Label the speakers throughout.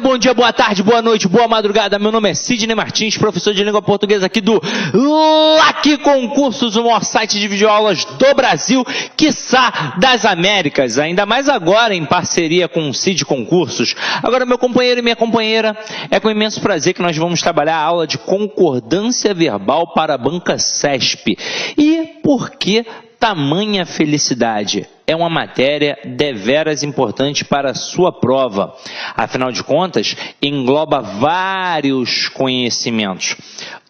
Speaker 1: bom dia, boa tarde, boa noite, boa madrugada. Meu nome é Sidney Martins, professor de língua portuguesa aqui do LAC Concursos, o maior site de videoaulas do Brasil, quiçá das Américas, ainda mais agora em parceria com o CID Concursos. Agora, meu companheiro e minha companheira, é com imenso prazer que nós vamos trabalhar a aula de concordância verbal para a banca CESP. E por que tamanha felicidade? É uma matéria deveras importante para a sua prova. Afinal de contas, engloba vários conhecimentos.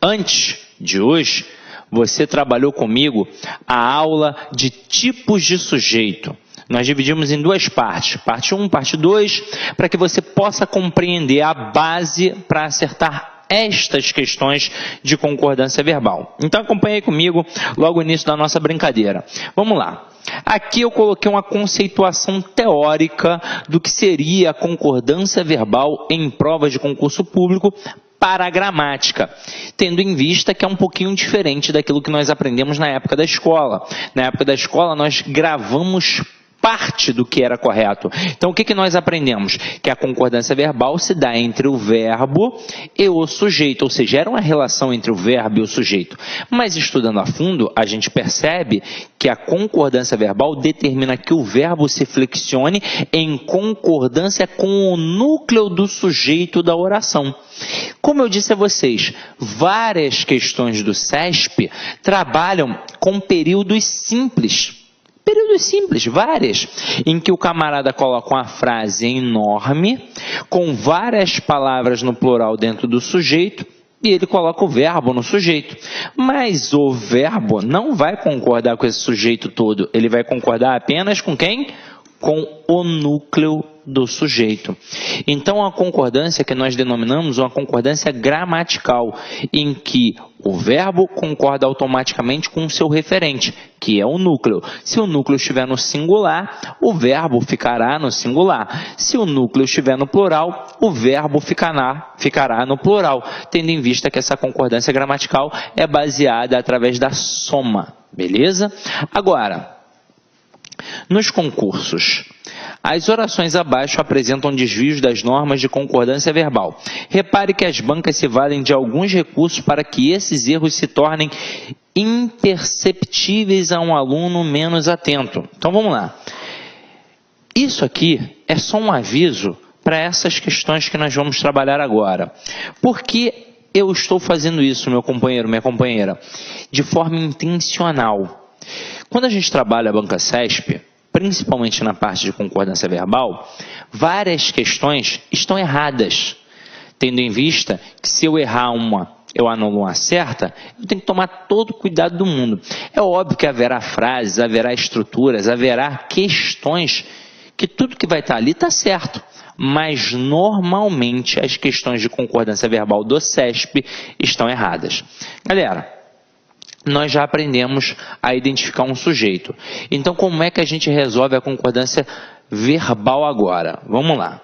Speaker 1: Antes de hoje, você trabalhou comigo a aula de tipos de sujeito. Nós dividimos em duas partes, parte 1, parte 2, para que você possa compreender a base para acertar estas questões de concordância verbal. Então acompanhe comigo logo no início da nossa brincadeira. Vamos lá. Aqui eu coloquei uma conceituação teórica do que seria a concordância verbal em provas de concurso público para a gramática, tendo em vista que é um pouquinho diferente daquilo que nós aprendemos na época da escola. Na época da escola nós gravamos parte do que era correto. Então, o que nós aprendemos? Que a concordância verbal se dá entre o verbo e o sujeito, ou seja, era uma relação entre o verbo e o sujeito. Mas, estudando a fundo, a gente percebe que a concordância verbal determina que o verbo se flexione em concordância com o núcleo do sujeito da oração. Como eu disse a vocês, várias questões do CESP trabalham com períodos simples. Períodos simples, várias, em que o camarada coloca uma frase enorme, com várias palavras no plural dentro do sujeito, e ele coloca o verbo no sujeito. Mas o verbo não vai concordar com esse sujeito todo, ele vai concordar apenas com quem? Com o núcleo do sujeito. Então, a concordância que nós denominamos uma concordância gramatical, em que o verbo concorda automaticamente com o seu referente, que é o núcleo. Se o núcleo estiver no singular, o verbo ficará no singular. Se o núcleo estiver no plural, o verbo ficará no plural, tendo em vista que essa concordância gramatical é baseada através da soma. Beleza? Agora, nos concursos, as orações abaixo apresentam desvios das normas de concordância verbal. Repare que as bancas se valem de alguns recursos para que esses erros se tornem imperceptíveis a um aluno menos atento. Então vamos lá. Isso aqui é só um aviso para essas questões que nós vamos trabalhar agora. Por que eu estou fazendo isso, meu companheiro, minha companheira? De forma intencional. Quando a gente trabalha a banca CESP, principalmente na parte de concordância verbal, várias questões estão erradas, tendo em vista que se eu errar uma, eu anulo uma certa, eu tenho que tomar todo o cuidado do mundo. É óbvio que haverá frases, haverá estruturas, haverá questões que tudo que vai estar ali está certo, mas normalmente as questões de concordância verbal do CESP estão erradas. Galera, nós já aprendemos a identificar um sujeito. Então, como é que a gente resolve a concordância verbal agora? Vamos lá.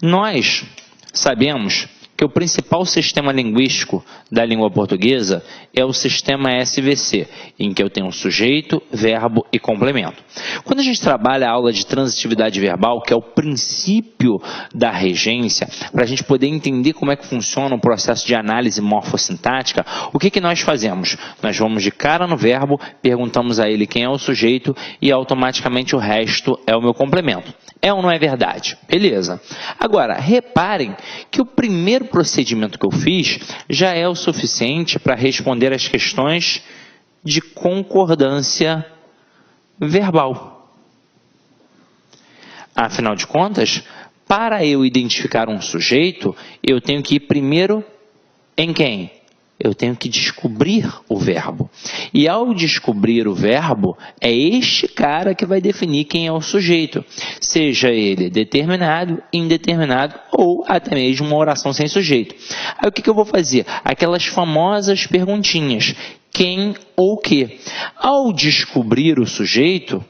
Speaker 1: Nós sabemos que o principal sistema linguístico da língua portuguesa é o sistema SVC, em que eu tenho sujeito, verbo e complemento. Quando a gente trabalha a aula de transitividade verbal, que é o princípio da regência, para a gente poder entender como é que funciona o processo de análise morfossintática, o que nós fazemos? Nós vamos de cara no verbo, perguntamos a ele quem é o sujeito e automaticamente o resto é o meu complemento. É ou não é verdade? Beleza. Agora, reparem que o primeiro procedimento que eu fiz já é o suficiente para responder as questões de concordância verbal. Afinal de contas, para eu identificar um sujeito, eu tenho que ir primeiro em quem? Eu tenho que descobrir o verbo. E ao descobrir o verbo, é este cara que vai definir quem é o sujeito. Seja ele determinado, indeterminado ou até mesmo uma oração sem sujeito. Aí o que eu vou fazer? Aquelas famosas perguntinhas. Quem ou que? Ao descobrir o sujeito,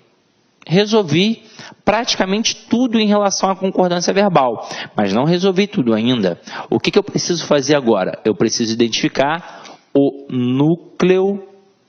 Speaker 1: resolvi praticamente tudo em relação à concordância verbal, mas não resolvi tudo ainda. O que eu preciso fazer agora? Eu preciso identificar o núcleo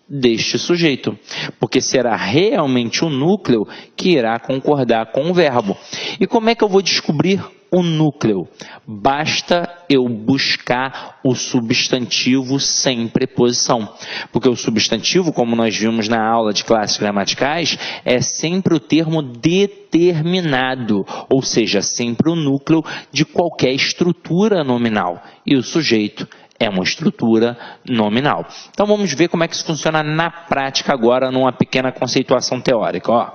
Speaker 1: deste sujeito, porque será realmente o núcleo que irá concordar com o verbo. E como é que eu vou descobrir o núcleo. Basta eu buscar o substantivo sem preposição. Porque o substantivo, como nós vimos na aula de classes gramaticais, é sempre o termo determinado, ou seja, sempre o núcleo de qualquer estrutura nominal. E o sujeito é uma estrutura nominal. Então vamos ver como é que isso funciona na prática agora, numa pequena conceituação teórica. Ó.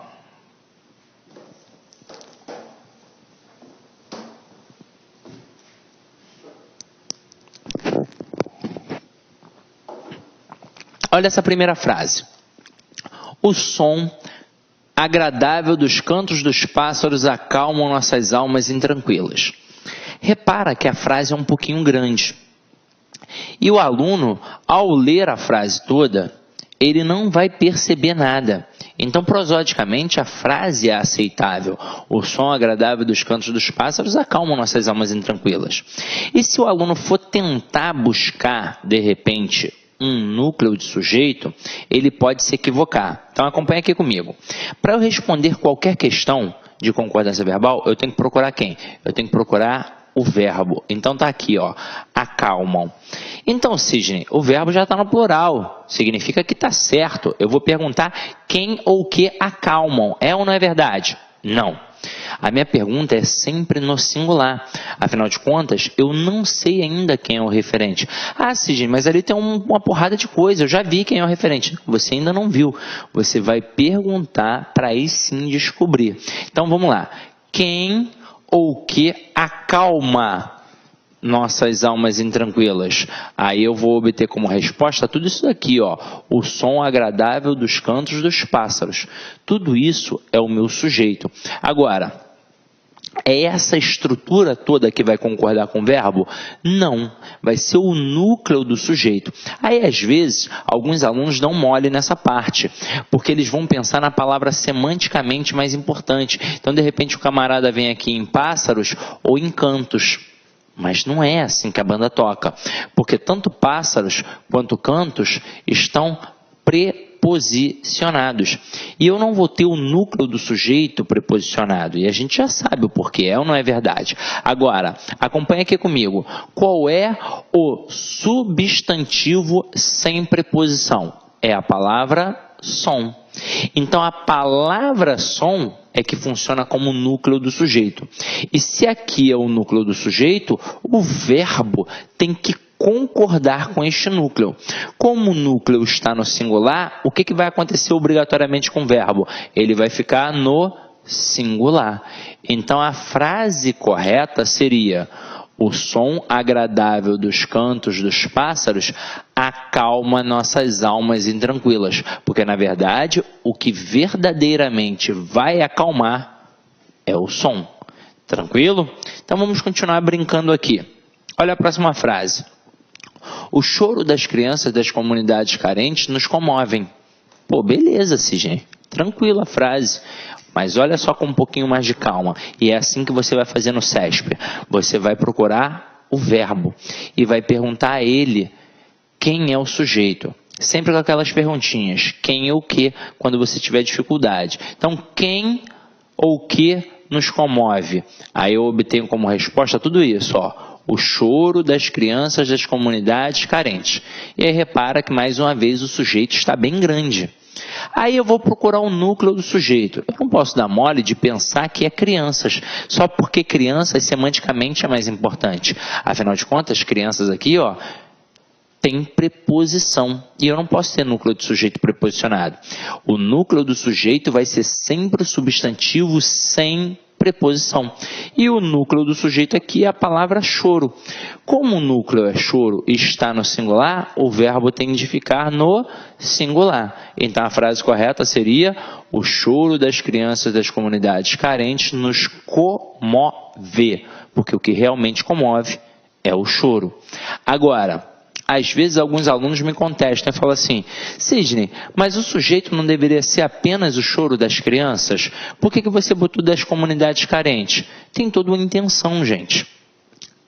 Speaker 1: Olha essa primeira frase. O som agradável dos cantos dos pássaros acalmam nossas almas intranquilas. Repara que a frase é um pouquinho grande. E o aluno, ao ler a frase toda, ele não vai perceber nada. Então, prosodicamente, a frase é aceitável. O som agradável dos cantos dos pássaros acalma nossas almas intranquilas. E se o aluno for tentar buscar, de repente, um núcleo de sujeito, ele pode se equivocar. Então, acompanha aqui comigo. Para eu responder qualquer questão de concordância verbal, eu tenho que procurar quem? Eu tenho que procurar o verbo. Então tá aqui, ó, acalmam. Então, Sidney, o verbo já está no plural. Significa que está certo. Eu vou perguntar quem ou o que acalmam. É ou não é verdade? Não. A minha pergunta é sempre no singular. Afinal de contas, eu não sei ainda quem é o referente. Ah, Sidney, mas ali tem uma porrada de coisa. Eu já vi quem é o referente. Você ainda não viu. Você vai perguntar para aí sim descobrir. Então, vamos lá. Quem ou que acalma nossas almas intranquilas? Aí eu vou obter como resposta tudo isso daqui, ó. O som agradável dos cantos dos pássaros. Tudo isso é o meu sujeito. Agora, é essa estrutura toda que vai concordar com o verbo? Não, vai ser o núcleo do sujeito. Aí, às vezes, alguns alunos dão mole nessa parte, porque eles vão pensar na palavra semanticamente mais importante. Então, de repente, o camarada vem aqui em pássaros ou em cantos. Mas não é assim que a banda toca, porque tanto pássaros quanto cantos estão preposicionados. E eu não vou ter o núcleo do sujeito preposicionado. E a gente já sabe o porquê, é ou não é verdade? Agora, acompanha aqui comigo. Qual é o substantivo sem preposição? É a palavra som. Então, a palavra som é que funciona como núcleo do sujeito. E se aqui é o núcleo do sujeito, o verbo tem que concordar com este núcleo. Como o núcleo está no singular, o que vai acontecer obrigatoriamente com o verbo? Ele vai ficar no singular. Então, a frase correta seria: o som agradável dos cantos dos pássaros acalma nossas almas intranquilas. Porque, na verdade, o que verdadeiramente vai acalmar é o som. Tranquilo? Então, vamos continuar brincando aqui. Olha a próxima frase. O choro das crianças das comunidades carentes nos comovem. Pô, beleza, Sidney. Tranquila a frase. Mas olha só com um pouquinho mais de calma. E é assim que você vai fazer no CESP. Você vai procurar o verbo e vai perguntar a ele quem é o sujeito. Sempre com aquelas perguntinhas. Quem ou o que, quando você tiver dificuldade. Então, quem ou o que nos comove? Aí eu obtenho como resposta tudo isso, ó. O choro das crianças das comunidades carentes. E aí repara que mais uma vez o sujeito está bem grande. Aí eu vou procurar o núcleo do sujeito. Eu não posso dar mole de pensar que é crianças, só porque crianças semanticamente é mais importante. Afinal de contas, crianças aqui, ó, tem preposição. E eu não posso ter núcleo de sujeito preposicionado. O núcleo do sujeito vai ser sempre o substantivo sem preposição. E o núcleo do sujeito aqui é a palavra choro. Como o núcleo é choro e está no singular, o verbo tem de ficar no singular. Então a frase correta seria: o choro das crianças das comunidades carentes nos comove. Porque o que realmente comove é o choro. Agora, às vezes alguns alunos me contestam e falam assim: Sidney, mas o sujeito não deveria ser apenas o choro das crianças? Por que você botou das comunidades carentes? Tem toda uma intenção, gente.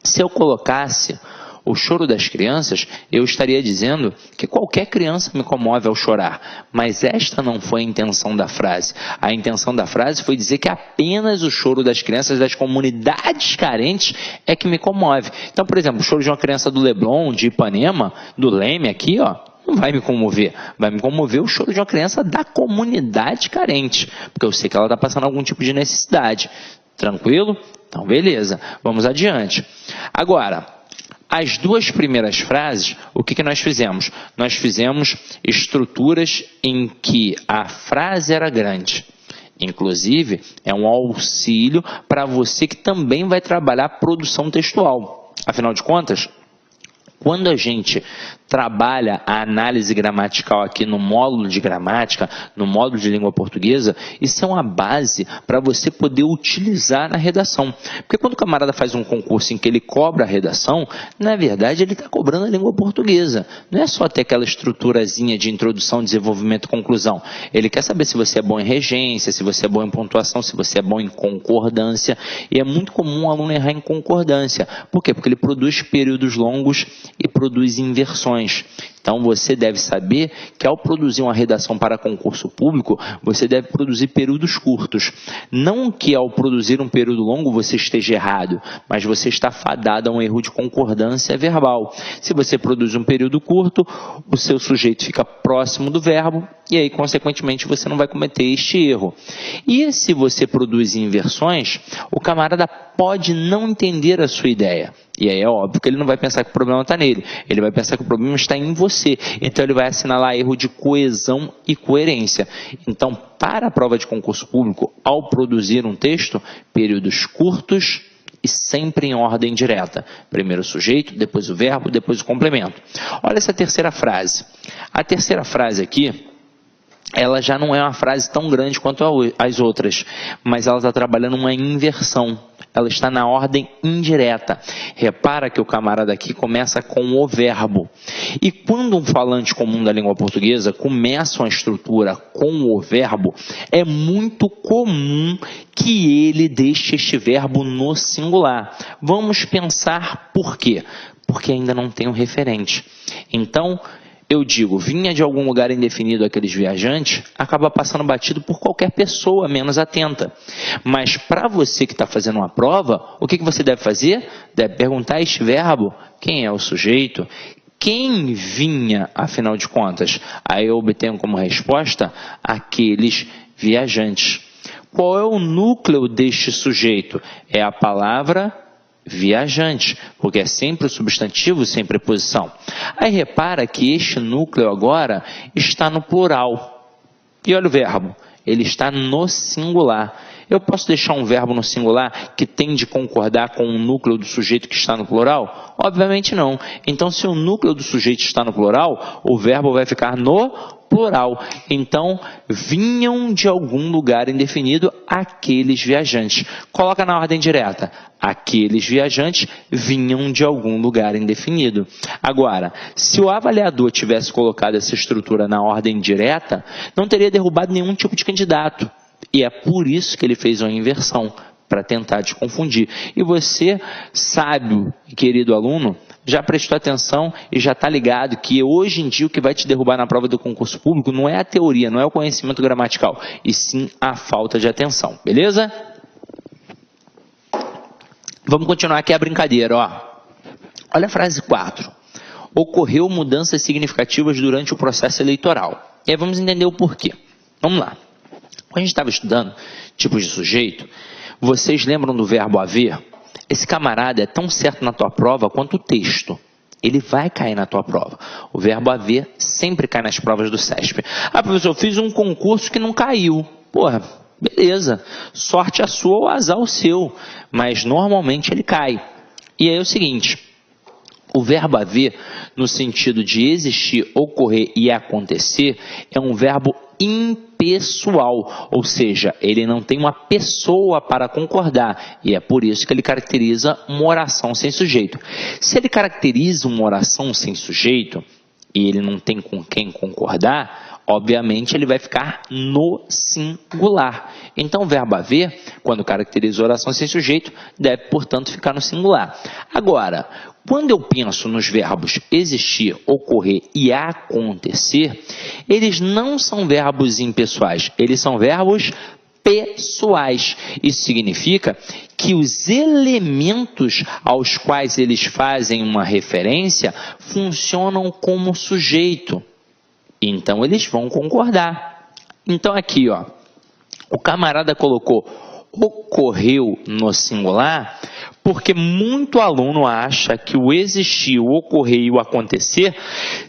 Speaker 1: Se eu colocasse o choro das crianças, eu estaria dizendo que qualquer criança me comove ao chorar, mas esta não foi a intenção da frase. A intenção da frase foi dizer que apenas o choro das crianças das comunidades carentes é que me comove. Então, por exemplo, o choro de uma criança do Leblon, de Ipanema, do Leme aqui, ó, não vai me comover. Vai me comover o choro de uma criança da comunidade carente, porque eu sei que ela está passando algum tipo de necessidade. Tranquilo? Então, beleza. Vamos adiante. Agora, as duas primeiras frases, o que nós fizemos? Nós fizemos estruturas em que a frase era grande. Inclusive, é um auxílio para você que também vai trabalhar produção textual. Afinal de contas, quando a gente trabalha a análise gramatical aqui no módulo de gramática, no módulo de língua portuguesa, isso é uma base para você poder utilizar na redação. Porque quando o camarada faz um concurso em que ele cobra a redação, na verdade ele está cobrando a língua portuguesa. Não é só ter aquela estruturazinha de introdução, desenvolvimento e conclusão. Ele quer saber se você é bom em regência, se você é bom em pontuação, se você é bom em concordância. E é muito comum o aluno errar em concordância. Por quê? Porque ele produz períodos longos e produz inversões. Então, você deve saber que ao produzir uma redação para concurso público, você deve produzir períodos curtos. Não que ao produzir um período longo você esteja errado, mas você está fadado a um erro de concordância verbal. Se você produz um período curto, o seu sujeito fica próximo do verbo e aí, consequentemente, você não vai cometer este erro. E se você produz inversões, o camarada pode não entender a sua ideia. E aí é óbvio que ele não vai pensar que o problema está nele. Ele vai pensar que o problema está em você. Então ele vai assinalar erro de coesão e coerência. Então, para a prova de concurso público, ao produzir um texto, períodos curtos e sempre em ordem direta. Primeiro o sujeito, depois o verbo, depois o complemento. Olha essa terceira frase. A terceira frase aqui, ela já não é uma frase tão grande quanto as outras, mas ela está trabalhando uma inversão. Ela está na ordem indireta. Repara que o camarada aqui começa com o verbo. E quando um falante comum da língua portuguesa começa uma estrutura com o verbo, é muito comum que ele deixe este verbo no singular. Vamos pensar por quê? Porque ainda não tem um referente. Então, eu digo, vinha de algum lugar indefinido aqueles viajantes, acaba passando batido por qualquer pessoa menos atenta. Mas para você que está fazendo uma prova, o que você deve fazer? Deve perguntar este verbo, quem é o sujeito? Quem vinha, afinal de contas? Aí eu obtenho como resposta, aqueles viajantes. Qual é o núcleo deste sujeito? É a palavra viajante, porque é sempre o substantivo sem preposição. Aí repara que este núcleo agora está no plural. E olha o verbo, ele está no singular. Eu posso deixar um verbo no singular que tem de concordar com o núcleo do sujeito que está no plural? Obviamente não. Então, se o núcleo do sujeito está no plural, o verbo vai ficar no plural. Então, vinham de algum lugar indefinido aqueles viajantes. Coloca na ordem direta. Aqueles viajantes vinham de algum lugar indefinido. Agora, se o avaliador tivesse colocado essa estrutura na ordem direta, não teria derrubado nenhum tipo de candidato. E é por isso que ele fez uma inversão, para tentar te confundir. E você, sábio e querido aluno, já prestou atenção e já está ligado que hoje em dia o que vai te derrubar na prova do concurso público não é a teoria, não é o conhecimento gramatical, e sim a falta de atenção. Beleza? Vamos continuar aqui a brincadeira, ó. Olha a frase 4. Ocorreu mudanças significativas durante o processo eleitoral. E aí vamos entender o porquê. Vamos lá. Quando a gente estava estudando tipos de sujeito, vocês lembram do verbo haver? Esse camarada é tão certo na tua prova quanto o texto. Ele vai cair na tua prova. O verbo haver sempre cai nas provas do CESP. Ah, professor, eu fiz um concurso que não caiu. Porra, beleza. Sorte a sua ou azar o seu. Mas normalmente ele cai. E aí é o seguinte, o verbo haver, no sentido de existir, ocorrer e acontecer, é um verbo impessoal, ou seja, ele não tem uma pessoa para concordar, e é por isso que ele caracteriza uma oração sem sujeito. Se ele caracteriza uma oração sem sujeito, e ele não tem com quem concordar, obviamente ele vai ficar no singular. Então o verbo haver, quando caracteriza oração sem sujeito, deve, portanto, ficar no singular. Agora, Quando eu penso nos verbos existir, ocorrer e acontecer, eles não são verbos impessoais, eles são verbos pessoais. Isso significa que os elementos aos quais eles fazem uma referência funcionam como sujeito. Então, eles vão concordar. Então, aqui, ó, o camarada colocou ocorreu no singular, porque muito aluno acha que o existir, o ocorrer e o acontecer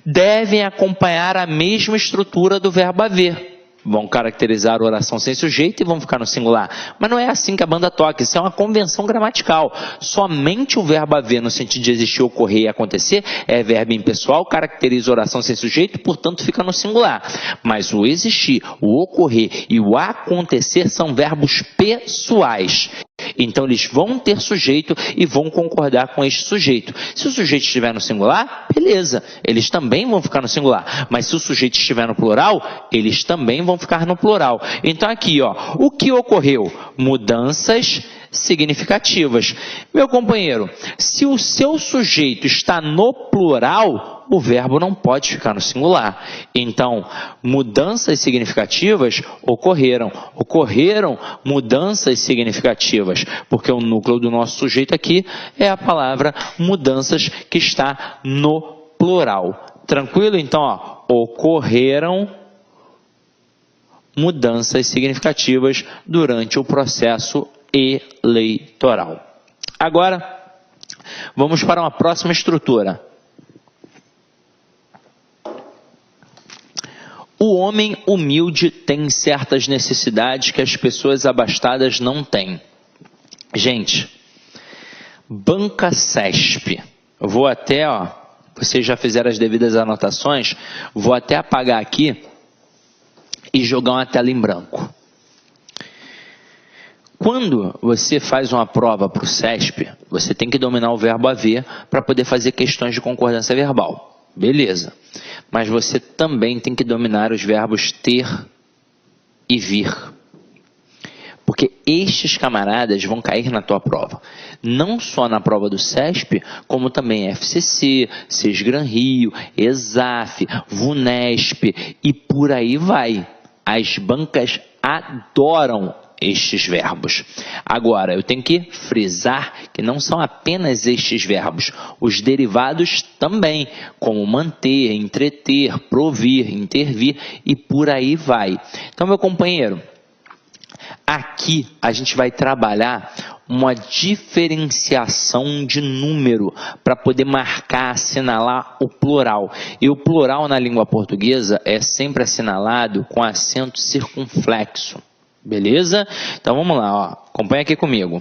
Speaker 1: devem acompanhar a mesma estrutura do verbo haver. Vão caracterizar a oração sem sujeito e vão ficar no singular. Mas não é assim que a banda toca, isso é uma convenção gramatical. Somente o verbo haver, no sentido de existir, ocorrer e acontecer, é verbo impessoal, caracteriza a oração sem sujeito, portanto fica no singular. Mas o existir, o ocorrer e o acontecer são verbos pessoais. Então eles vão ter sujeito e vão concordar com este sujeito. Se o sujeito estiver no singular, beleza, eles também vão ficar no singular. Mas se o sujeito estiver no plural, eles também vão ficar no plural. Então aqui, ó, o que ocorreu? Mudanças significativas. Meu companheiro, se o seu sujeito está no plural, o verbo não pode ficar no singular. Então, mudanças significativas ocorreram. Ocorreram mudanças significativas, porque o núcleo do nosso sujeito aqui é a palavra mudanças, que está no plural. Tranquilo? Então, ó, ocorreram mudanças significativas durante o processo eleitoral. Agora, vamos para uma próxima estrutura. O homem humilde tem certas necessidades que as pessoas abastadas não têm. Gente, banca CESP. Eu vou até, ó, vocês já fizeram as devidas anotações, vou até apagar aqui e jogar uma tela em branco. Quando você faz uma prova para o CESP, você tem que dominar o verbo haver para poder fazer questões de concordância verbal. Beleza. Mas você também tem que dominar os verbos ter e vir. Porque estes camaradas vão cair na tua prova. Não só na prova do CESP, como também FCC, Sesgran Rio, ESAF, VUNESP e por aí vai. As bancas adoram estes verbos. Agora, eu tenho que frisar que não são apenas estes verbos, os derivados também, como manter, entreter, provir, intervir e por aí vai. Então, meu companheiro, aqui a gente vai trabalhar uma diferenciação de número para poder marcar, assinalar o plural. E o plural na língua portuguesa é sempre assinalado com acento circunflexo. Beleza? Então vamos lá, ó. Acompanha aqui comigo.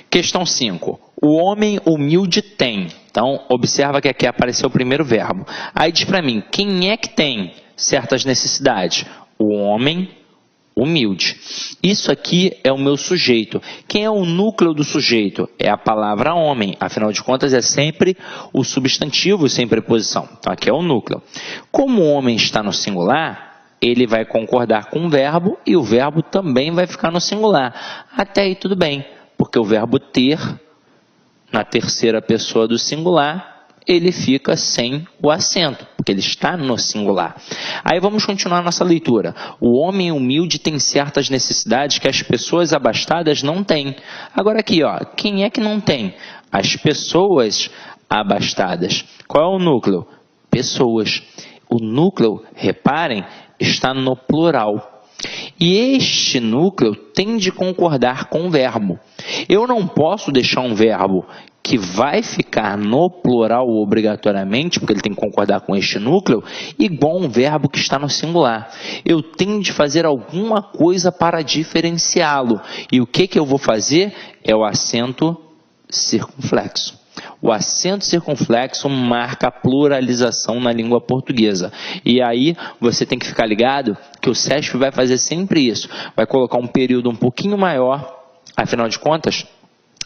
Speaker 1: Questão 5. O homem humilde tem. Então, observa que aqui apareceu o primeiro verbo. Aí diz para mim, quem é que tem certas necessidades? O homem humilde. Isso aqui é o meu sujeito. Quem é o núcleo do sujeito? É a palavra homem. Afinal de contas, é sempre o substantivo sem preposição. Então, aqui é o núcleo. Como o homem está no singular, ele vai concordar com o verbo e o verbo também vai ficar no singular. Até aí tudo bem, porque o verbo ter, na terceira pessoa do singular, ele fica sem o acento, porque ele está no singular. Aí vamos continuar nossa leitura. O homem humilde tem certas necessidades que as pessoas abastadas não têm. Agora aqui, ó, quem é que não tem? As pessoas abastadas. Qual é o núcleo? Pessoas. O núcleo, reparem, está no plural. E este núcleo tem de concordar com o verbo. Eu não posso deixar um verbo que vai ficar no plural obrigatoriamente, porque ele tem que concordar com este núcleo, igual um verbo que está no singular. Eu tenho de fazer alguma coisa para diferenciá-lo. E o que eu vou fazer? É o acento circunflexo. O acento circunflexo marca a pluralização na língua portuguesa. E aí você tem que ficar ligado que o CESP vai fazer sempre isso. Vai colocar um período um pouquinho maior, afinal de contas,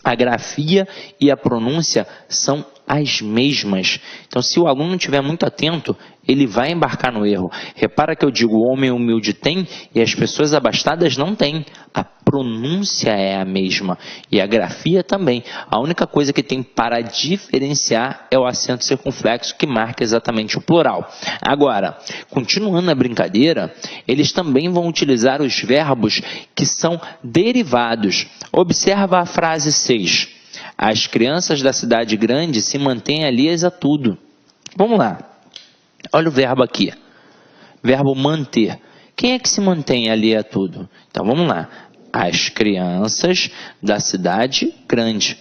Speaker 1: a grafia e a pronúncia são as mesmas. Então, se o aluno não estiver muito atento, ele vai embarcar no erro. Repara que eu digo o homem humilde tem e as pessoas abastadas não têm. A pronúncia é a mesma e a grafia também. A única coisa que tem para diferenciar é o acento circunflexo que marca exatamente o plural. Agora, continuando a brincadeira, eles também vão utilizar os verbos que são derivados. Observa a frase 6. As crianças da cidade grande se mantêm alheias a tudo. Vamos lá. Olha o verbo aqui. Verbo manter. Quem é que se mantém alheio a tudo? Então, vamos lá. As crianças da cidade grande.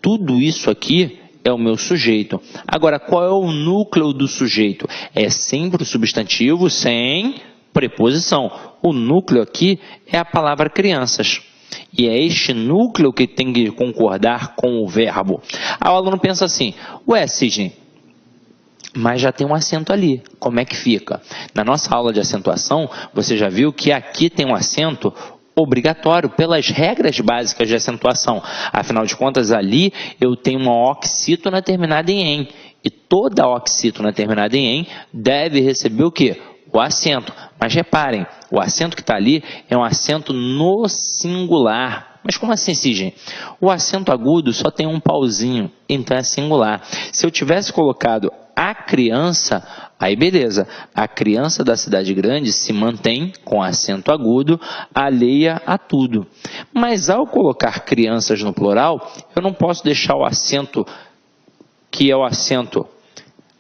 Speaker 1: Tudo isso aqui é o meu sujeito. Agora, qual é o núcleo do sujeito? É sempre o substantivo sem preposição. O núcleo aqui é a palavra crianças. E é este núcleo que tem que concordar com o verbo. Aí o aluno pensa assim, ué, Sidney, mas já tem um acento ali, como é que fica? Na nossa aula de acentuação, você já viu que aqui tem um acento obrigatório, pelas regras básicas de acentuação. Afinal de contas, ali eu tenho uma oxítona terminada em "em", e toda oxítona terminada em "em" deve receber o quê? O acento. Mas reparem, o acento que está ali é um acento no singular. Mas como assim, Sidney? O acento agudo só tem um pauzinho, então é singular. Se eu tivesse colocado a criança, aí beleza. A criança da cidade grande se mantém com acento agudo, alheia a tudo. Mas ao colocar crianças no plural, eu não posso deixar o acento, que é o acento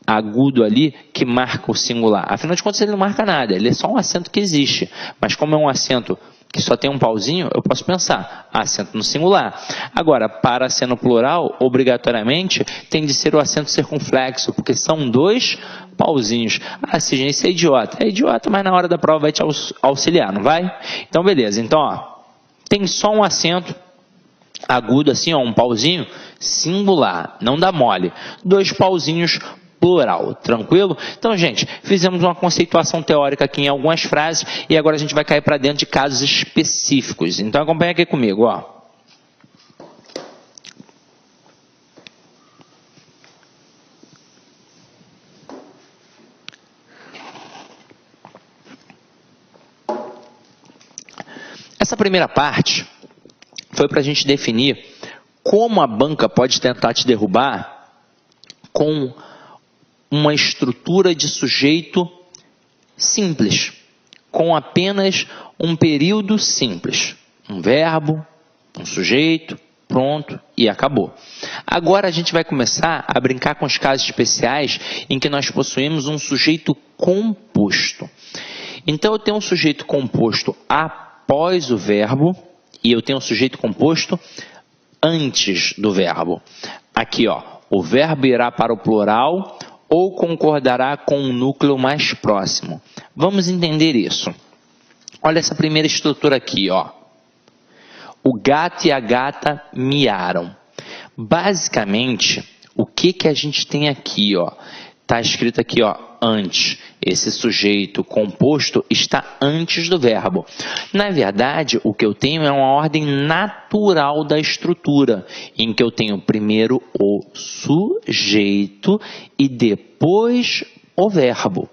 Speaker 1: agudo ali, que marca o singular. Afinal de contas, ele não marca nada, ele é só um acento que existe. Mas como é um acento que só tem um pauzinho, eu posso pensar, acento no singular. Agora, para ser no plural, obrigatoriamente, tem de ser o acento circunflexo, porque são dois pauzinhos. Ah, Sidney, isso é idiota. É idiota, mas na hora da prova vai te auxiliar, não vai? Então, beleza. Então, ó, tem só um acento agudo assim, ó, um pauzinho, singular, não dá mole. Dois pauzinhos, plural, tranquilo? Então, gente, fizemos uma conceituação teórica aqui em algumas frases e agora a gente vai cair para dentro de casos específicos. Então, acompanha aqui comigo, ó. Essa primeira parte foi para a gente definir como a banca pode tentar te derrubar com uma estrutura de sujeito simples, com apenas um período simples. Um verbo, um sujeito, pronto, e acabou. Agora a gente vai começar a brincar com os casos especiais em que nós possuímos um sujeito composto. Então eu tenho um sujeito composto após o verbo e eu tenho um sujeito composto antes do verbo. Aqui, ó, o verbo irá para o plural ou concordará com o núcleo mais próximo. Vamos entender isso. Olha essa primeira estrutura aqui, ó. O gato e a gata miaram. Basicamente, o que a gente tem aqui, ó? Está escrito aqui, ó, antes. Esse sujeito composto está antes do verbo. Na verdade, o que eu tenho é uma ordem natural da estrutura, em que eu tenho primeiro o sujeito e depois o verbo.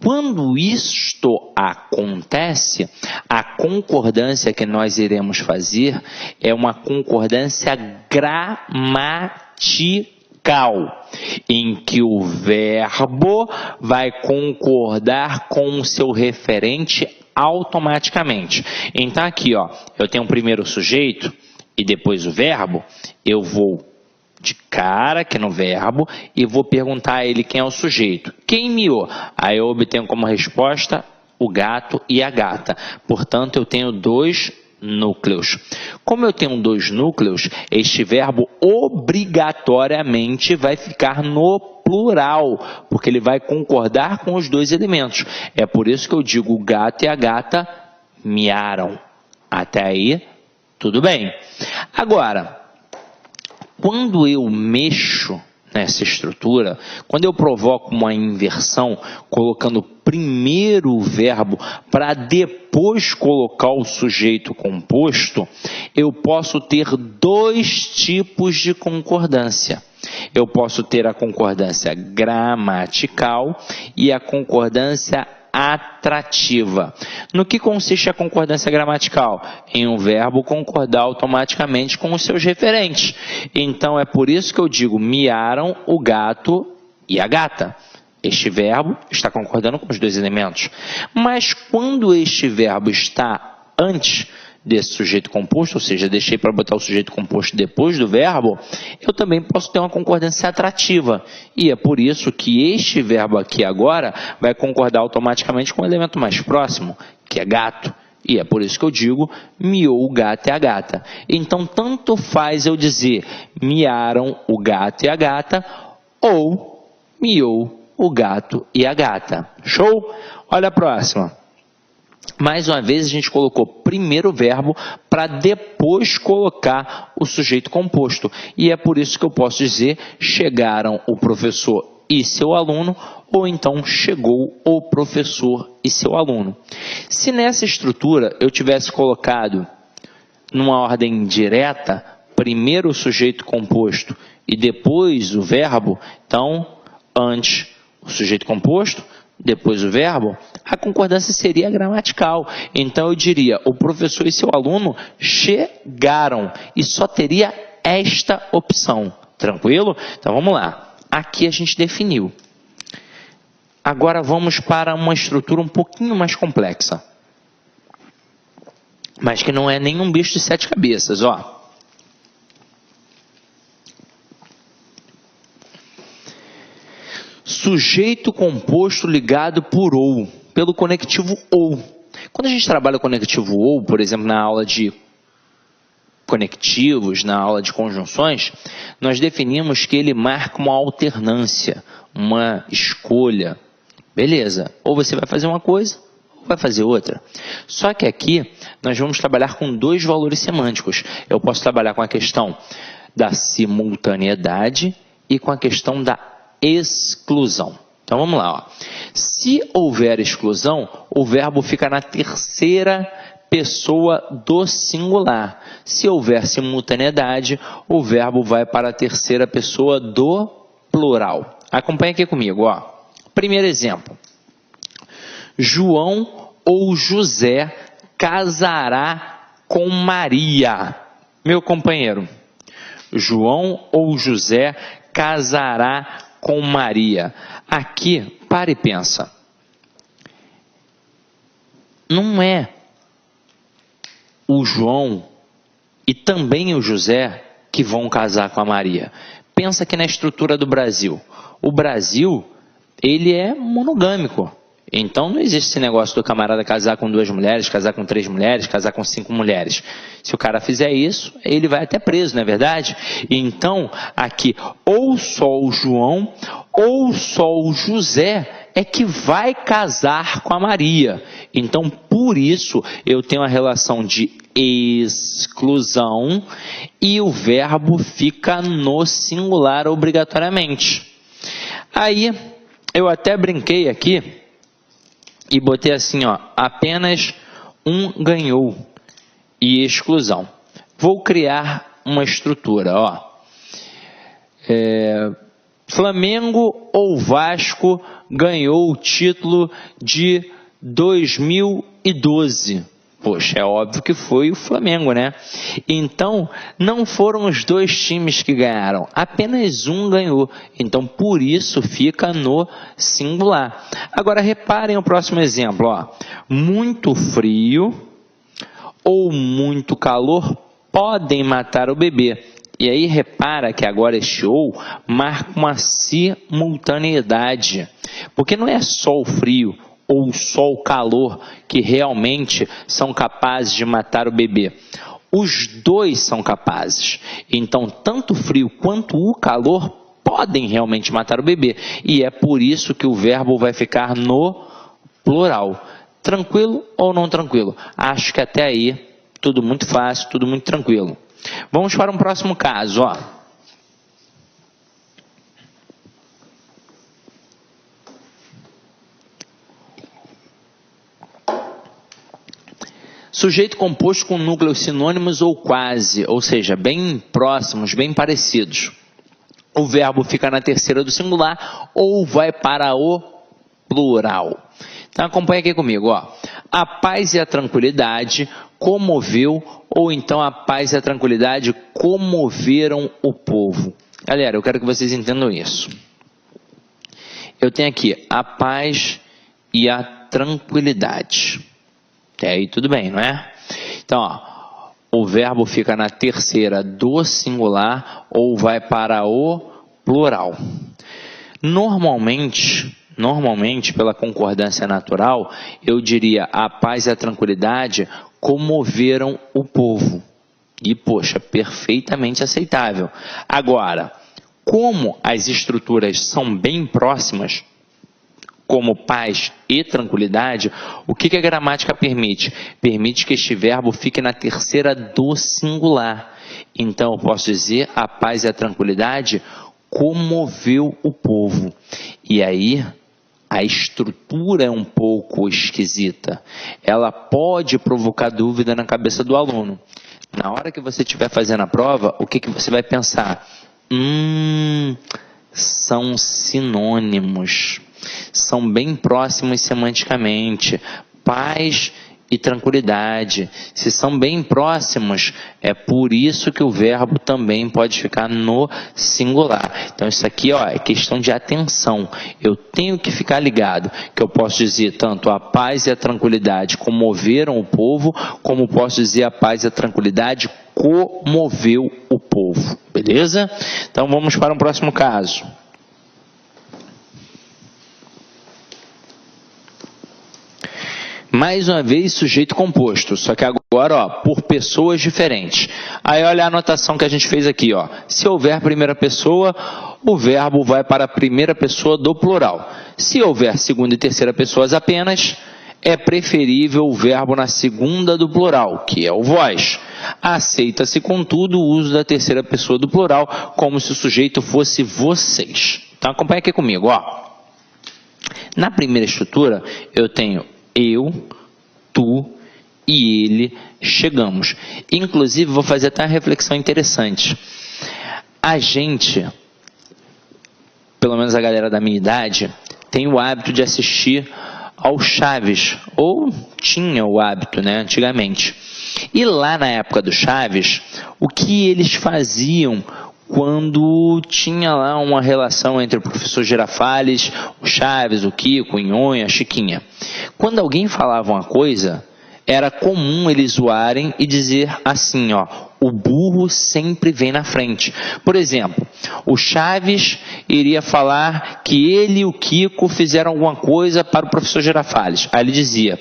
Speaker 1: Quando isto acontece, a concordância que nós iremos fazer é uma concordância gramatical, em que o verbo vai concordar com o seu referente automaticamente. Então aqui, ó, eu tenho primeiro o sujeito e depois o verbo, eu vou de cara aqui no verbo e vou perguntar a ele quem é o sujeito. Quem miou? Aí eu obtenho como resposta o gato e a gata. Portanto, eu tenho dois núcleos. Como eu tenho dois núcleos, este verbo obrigatoriamente vai ficar no plural, porque ele vai concordar com os dois elementos. É por isso que eu digo o gato e a gata miaram. Até aí, tudo bem. Agora, quando eu mexo nessa estrutura, quando eu provoco uma inversão, colocando primeiro o verbo para depois colocar o sujeito composto, eu posso ter dois tipos de concordância. Eu posso ter a concordância gramatical e a concordância atrativa. No que consiste a concordância gramatical? Em um verbo concordar automaticamente com os seus referentes. Então, é por isso que eu digo miaram o gato e a gata. Este verbo está concordando com os dois elementos. Mas quando este verbo está antes desse sujeito composto, ou seja, deixei para botar o sujeito composto depois do verbo, eu também posso ter uma concordância atrativa. E é por isso que este verbo aqui agora vai concordar automaticamente com o elemento mais próximo, que é gato. E é por isso que eu digo miou o gato e a gata. Então, tanto faz eu dizer miaram o gato e a gata ou miou o gato e a gata. Show? Olha a próxima. Mais uma vez, a gente colocou primeiro o verbo para depois colocar o sujeito composto. E é por isso que eu posso dizer chegaram o professor e seu aluno, ou então chegou o professor e seu aluno. Se nessa estrutura eu tivesse colocado numa ordem direta, primeiro o sujeito composto e depois o verbo, então, antes o sujeito composto, depois o verbo, a concordância seria gramatical. Então, eu diria, o professor e seu aluno chegaram. E só teria esta opção. Tranquilo? Então, vamos lá. Aqui a gente definiu. Agora, vamos para uma estrutura um pouquinho mais complexa. Mas que não é nenhum bicho de 7 cabeças, ó. Sujeito composto ligado por ou, pelo conectivo ou. Quando a gente trabalha o conectivo ou, por exemplo, na aula de conectivos, na aula de conjunções, nós definimos que ele marca uma alternância, uma escolha. Beleza, ou você vai fazer uma coisa, ou vai fazer outra. Só que aqui nós vamos trabalhar com dois valores semânticos. Eu posso trabalhar com a questão da simultaneidade e com a questão da exclusão. Então vamos lá. Ó. Se houver exclusão, o verbo fica na terceira pessoa do singular. Se houver simultaneidade, o verbo vai para a terceira pessoa do plural. Acompanhe aqui comigo. Ó. Primeiro exemplo. João ou José casará com Maria. Meu companheiro. João ou José casará com Maria. Aqui, para e pensa. Não é o João e também o José que vão casar com a Maria. Pensa aqui na estrutura do Brasil. O Brasil, ele é monogâmico. Então, não existe esse negócio do camarada casar com 2 mulheres, casar com 3 mulheres, casar com 5 mulheres. Se o cara fizer isso, ele vai até preso, não é verdade? Então, aqui, ou só o João, ou só o José é que vai casar com a Maria. Então, por isso, eu tenho a relação de exclusão e o verbo fica no singular obrigatoriamente. Aí, eu até brinquei aqui, e botei assim, ó, apenas um ganhou e exclusão. Vou criar uma estrutura, ó. Flamengo ou Vasco ganhou o título de 2012. Poxa, é óbvio que foi o Flamengo, né? Então, não foram os dois times que ganharam, apenas um ganhou. Então, por isso, fica no singular. Agora, reparem o próximo exemplo. Ó. Muito frio ou muito calor podem matar o bebê. E aí, repara que agora este ou marca uma simultaneidade. Porque não é só o frio ou só o calor que realmente são capazes de matar o bebê. Os dois são capazes. Então, tanto o frio quanto o calor podem realmente matar o bebê. E é por isso que o verbo vai ficar no plural. Tranquilo ou não tranquilo? Acho que até aí, tudo muito fácil, tudo muito tranquilo. Vamos para um próximo caso, ó. Sujeito composto com núcleos sinônimos ou quase, ou seja, bem próximos, bem parecidos. O verbo fica na terceira do singular ou vai para o plural. Então acompanha aqui comigo, ó. A paz e a tranquilidade comoveu, ou então a paz e a tranquilidade comoveram o povo. Galera, eu quero que vocês entendam isso. Eu tenho aqui a paz e a tranquilidade. Até aí tudo bem, não é? Então, ó, o verbo fica na terceira do singular ou vai para o plural. Normalmente, pela concordância natural, eu diria a paz e a tranquilidade comoveram o povo. E, poxa, perfeitamente aceitável. Agora, como as estruturas são bem próximas, como paz e tranquilidade, o que a gramática permite? Permite que este verbo fique na terceira do singular. Então, eu posso dizer a paz e a tranquilidade comoveu o povo. E aí, a estrutura é um pouco esquisita. Ela pode provocar dúvida na cabeça do aluno. Na hora que você estiver fazendo a prova, o que você vai pensar? São sinônimos. São bem próximos semanticamente. Paz e tranquilidade. Se são bem próximos, é por isso que o verbo também pode ficar no singular. Então isso aqui, ó, é questão de atenção. Eu tenho que ficar ligado, que eu posso dizer tanto a paz e a tranquilidade comoveram o povo, como posso dizer a paz e a tranquilidade comoveu o povo. Beleza? Então vamos para um próximo caso. Mais uma vez, sujeito composto, só que agora, ó, por pessoas diferentes. Aí, olha a anotação que a gente fez aqui, ó. Se houver primeira pessoa, o verbo vai para a primeira pessoa do plural. Se houver segunda e terceira pessoas apenas, é preferível o verbo na segunda do plural, que é o vós. Aceita-se, contudo, o uso da terceira pessoa do plural, como se o sujeito fosse vocês. Então, acompanha aqui comigo, ó. Na primeira estrutura, eu tenho eu, tu e ele chegamos. Inclusive, vou fazer até uma reflexão interessante. A gente, pelo menos a galera da minha idade, tem o hábito de assistir ao Chaves, ou tinha o hábito, né, antigamente. E lá na época do Chaves, o que eles faziam quando tinha lá uma relação entre o professor Girafales, o Chaves, o Kiko, o Nhonho, a Chiquinha? Quando alguém falava uma coisa, era comum eles zoarem e dizer assim, ó, o burro sempre vem na frente. Por exemplo, o Chaves iria falar que ele e o Kiko fizeram alguma coisa para o professor Girafales. Aí ele dizia,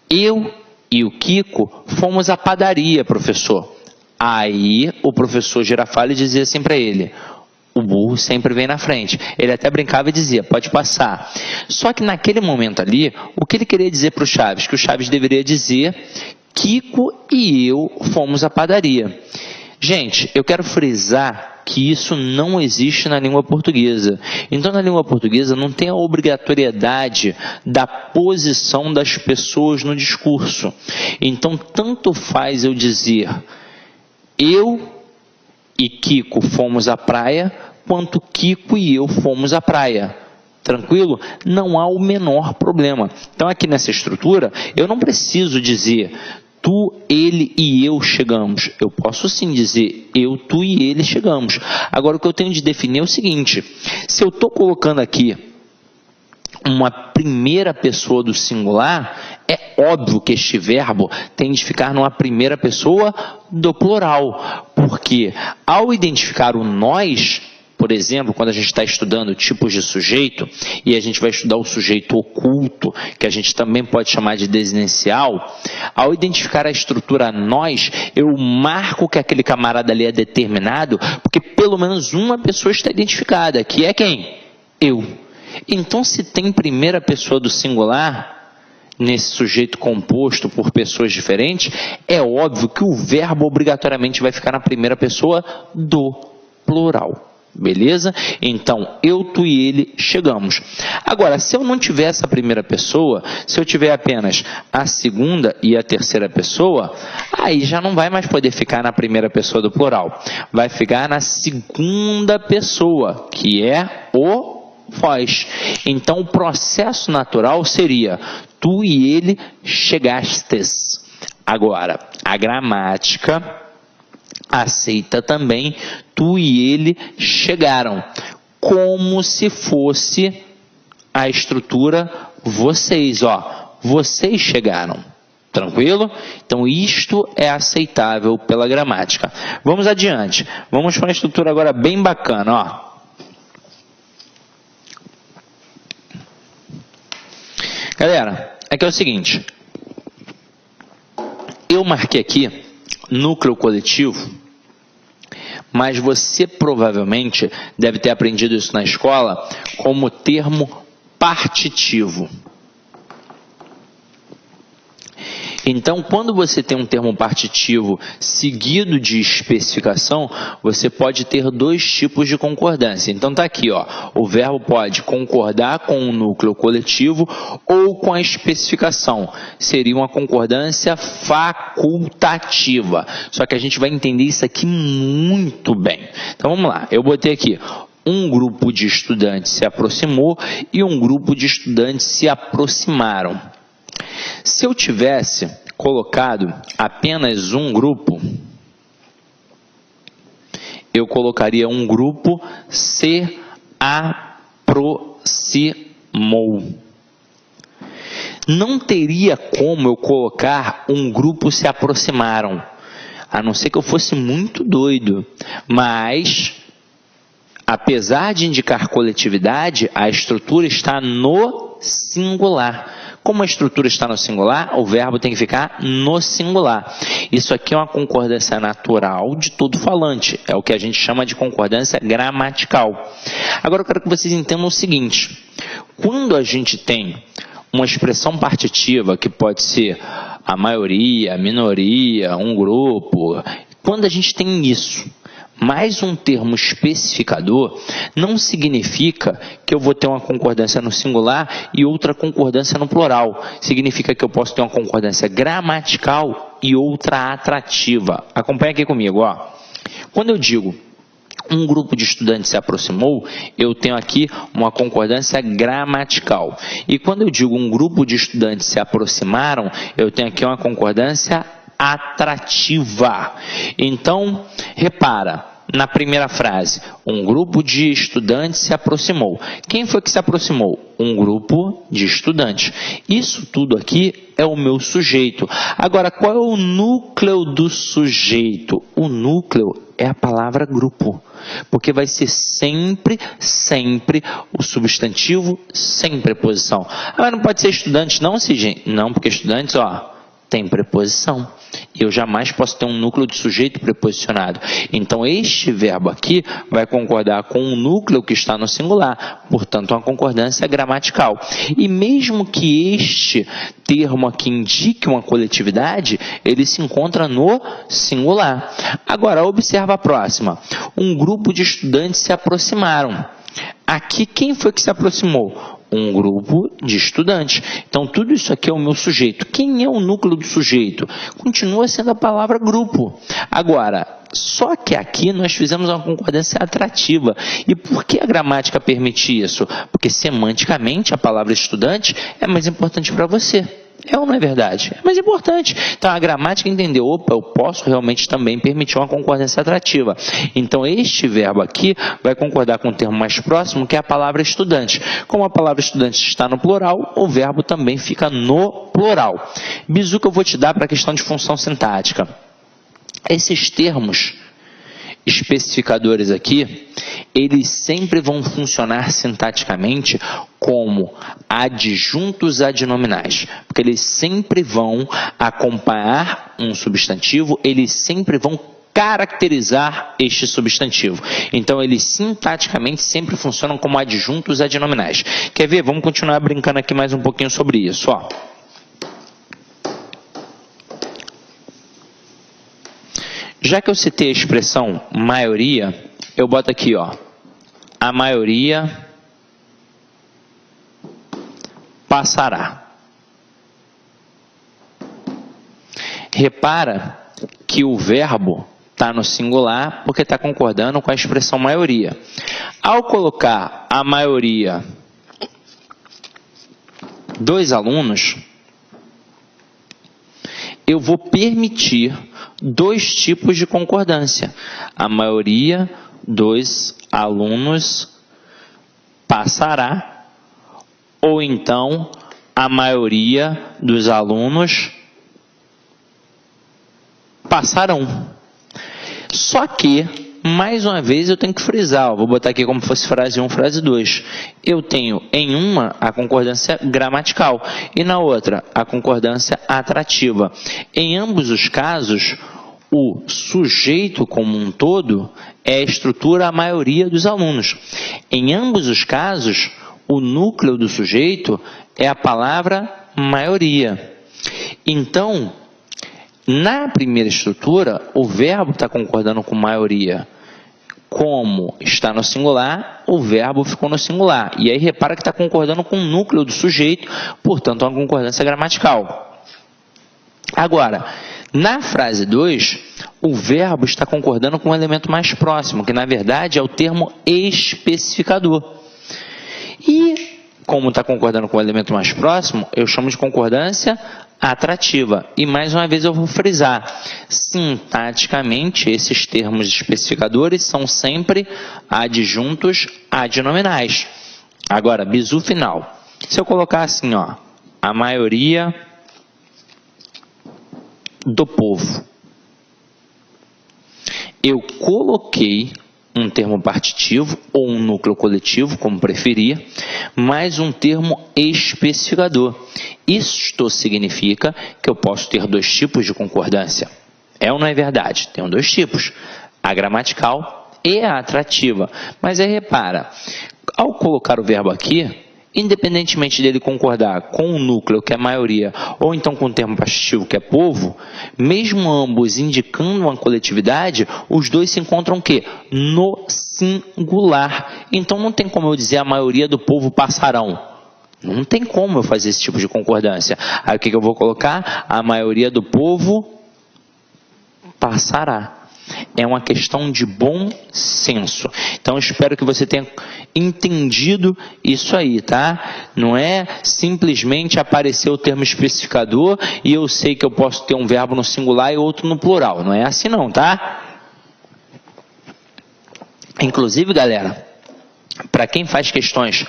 Speaker 1: eu e o Kiko fomos à padaria, professor. Aí o professor Girafales dizia assim para ele, o burro sempre vem na frente. Ele até brincava e dizia, pode passar. Só que naquele momento ali, o que ele queria dizer para o Chaves? Que o Chaves deveria dizer, Kiko e eu fomos à padaria. Gente, eu quero frisar que isso não existe na língua portuguesa. Então, na língua portuguesa não tem a obrigatoriedade da posição das pessoas no discurso. Então, tanto faz eu dizer, eu e Kiko fomos à praia, quanto Kiko e eu fomos à praia. Tranquilo? Não há o menor problema. Então, aqui nessa estrutura, eu não preciso dizer tu, ele e eu chegamos. Eu posso sim dizer eu, tu e ele chegamos. Agora, o que eu tenho de definir é o seguinte. Se eu estou colocando aqui uma primeira pessoa do singular, é óbvio que este verbo tem de ficar numa primeira pessoa do plural. Porque ao identificar o nós, por exemplo, quando a gente está estudando tipos de sujeito, e a gente vai estudar o sujeito oculto, que a gente também pode chamar de desinencial, ao identificar a estrutura nós, eu marco que aquele camarada ali é determinado, porque pelo menos uma pessoa está identificada, que é quem? Eu. Então, se tem primeira pessoa do singular, nesse sujeito composto por pessoas diferentes, é óbvio que o verbo obrigatoriamente vai ficar na primeira pessoa do plural. Beleza? Então, eu, tu e ele chegamos. Agora, se eu não tiver essa primeira pessoa, se eu tiver apenas a segunda e a terceira pessoa, aí já não vai mais poder ficar na primeira pessoa do plural. Vai ficar na segunda pessoa, que é o vós. Então, o processo natural seria tu e ele chegastes. Agora, a gramática aceita também tu e ele chegaram, como se fosse a estrutura vocês, ó, vocês chegaram. Tranquilo? Então, isto é aceitável pela gramática. Vamos adiante. Vamos para uma estrutura agora bem bacana, ó. Galera, aqui é o seguinte. Eu marquei aqui núcleo coletivo, mas você provavelmente deve ter aprendido isso na escola como termo partitivo. Então, quando você tem um termo partitivo seguido de especificação, você pode ter dois tipos de concordância. Então, está aqui, ó, o verbo pode concordar com o núcleo coletivo ou com a especificação. Seria uma concordância facultativa. Só que a gente vai entender isso aqui muito bem. Então, vamos lá. Eu botei aqui, um grupo de estudantes se aproximou e um grupo de estudantes se aproximaram. Se eu tivesse colocado apenas um grupo, eu colocaria um grupo se aproximou. Não teria como eu colocar um grupo se aproximaram, a não ser que eu fosse muito doido, mas apesar de indicar coletividade, a estrutura está no singular. Como a estrutura está no singular, o verbo tem que ficar no singular. Isso aqui é uma concordância natural de todo falante. É o que a gente chama de concordância gramatical. Agora eu quero que vocês entendam o seguinte. Quando a gente tem uma expressão partitiva, que pode ser a maioria, a minoria, um grupo, quando a gente tem isso, mais um termo especificador, não significa que eu vou ter uma concordância no singular e outra concordância no plural. Significa que eu posso ter uma concordância gramatical e outra atrativa. Acompanha aqui comigo, ó. Quando eu digo um grupo de estudantes se aproximou, eu tenho aqui uma concordância gramatical. E quando eu digo um grupo de estudantes se aproximaram, eu tenho aqui uma concordância atrativa. Então, repara, na primeira frase, um grupo de estudantes se aproximou. Quem foi que se aproximou? Um grupo de estudantes. Isso tudo aqui é o meu sujeito. Agora, qual é o núcleo do sujeito? O núcleo é a palavra grupo, porque vai ser sempre o substantivo sem preposição. Mas não pode ser estudantes não, Sidney? Não, porque estudantes, ó, tem preposição. Eu jamais posso ter um núcleo de sujeito preposicionado. Então, este verbo aqui vai concordar com o núcleo que está no singular. Portanto, uma concordância gramatical. E mesmo que este termo aqui indique uma coletividade, ele se encontra no singular. Agora, observa a próxima. Um grupo de estudantes se aproximaram. Aqui, quem foi que se aproximou? Um grupo de estudantes. Então, tudo isso aqui é o meu sujeito. Quem é o núcleo do sujeito? Continua sendo a palavra grupo. Agora, só que aqui nós fizemos uma concordância atrativa. E por que a gramática permite isso? Porque semanticamente a palavra estudante é mais importante para você. É ou não é verdade? É mais importante. Então, a gramática entendeu, opa, eu posso realmente também permitir uma concordância atrativa. Então, este verbo aqui vai concordar com o termo mais próximo, que é a palavra estudante. Como a palavra estudante está no plural, o verbo também fica no plural. Bizu que eu vou te dar para a questão de função sintática. Esses termos especificadores aqui, eles sempre vão funcionar sintaticamente como adjuntos adnominais, porque eles sempre vão acompanhar um substantivo, eles sempre vão caracterizar este substantivo. Então, eles sintaticamente sempre funcionam como adjuntos adnominais. Quer ver? Vamos continuar brincando aqui mais um pouquinho sobre isso, ó. Já que eu citei a expressão maioria, eu boto aqui, ó, a maioria passará. Repara que o verbo está no singular porque está concordando com a expressão maioria. Ao colocar a maioria dos alunos, eu vou permitir dois tipos de concordância. A maioria dos alunos passará, ou então a maioria dos alunos passarão. Só que, mais uma vez, eu tenho que frisar, vou botar aqui como se fosse frase 1, frase 2. Eu tenho em uma a concordância gramatical e na outra a concordância atrativa. Em ambos os casos, o sujeito como um todo é a estrutura a maioria dos alunos. Em ambos os casos, o núcleo do sujeito é a palavra maioria. Então, na primeira estrutura, o verbo está concordando com maioria. Como está no singular, o verbo ficou no singular. E aí repara que está concordando com o núcleo do sujeito, portanto, é uma concordância gramatical. Agora, na frase 2, o verbo está concordando com o elemento mais próximo, que na verdade é o termo especificador. E, como está concordando com o elemento mais próximo, eu chamo de concordância atrativa. E mais uma vez eu vou frisar, sintaticamente esses termos especificadores são sempre adjuntos adnominais. Agora, bizu final. Se eu colocar assim, ó, a maioria do povo, eu coloquei um termo partitivo ou um núcleo coletivo, como preferir, mais um termo especificador. Isto significa que eu posso ter dois tipos de concordância. É ou não é verdade? Tenho dois tipos, a gramatical e a atrativa. Mas aí repara, ao colocar o verbo aqui, independentemente dele concordar com o núcleo, que é a maioria, ou então com o termo partitivo, que é povo, mesmo ambos indicando uma coletividade, os dois se encontram o quê? No singular. Então não tem como eu dizer a maioria do povo passarão. Não tem como eu fazer esse tipo de concordância. Aí o que eu vou colocar? A maioria do povo passará. É uma questão de bom senso. Então, espero que você tenha entendido isso aí, tá? Não é simplesmente aparecer o termo especificador e eu sei que eu posso ter um verbo no singular e outro no plural. Não é assim não, tá? Inclusive, galera, para quem faz questões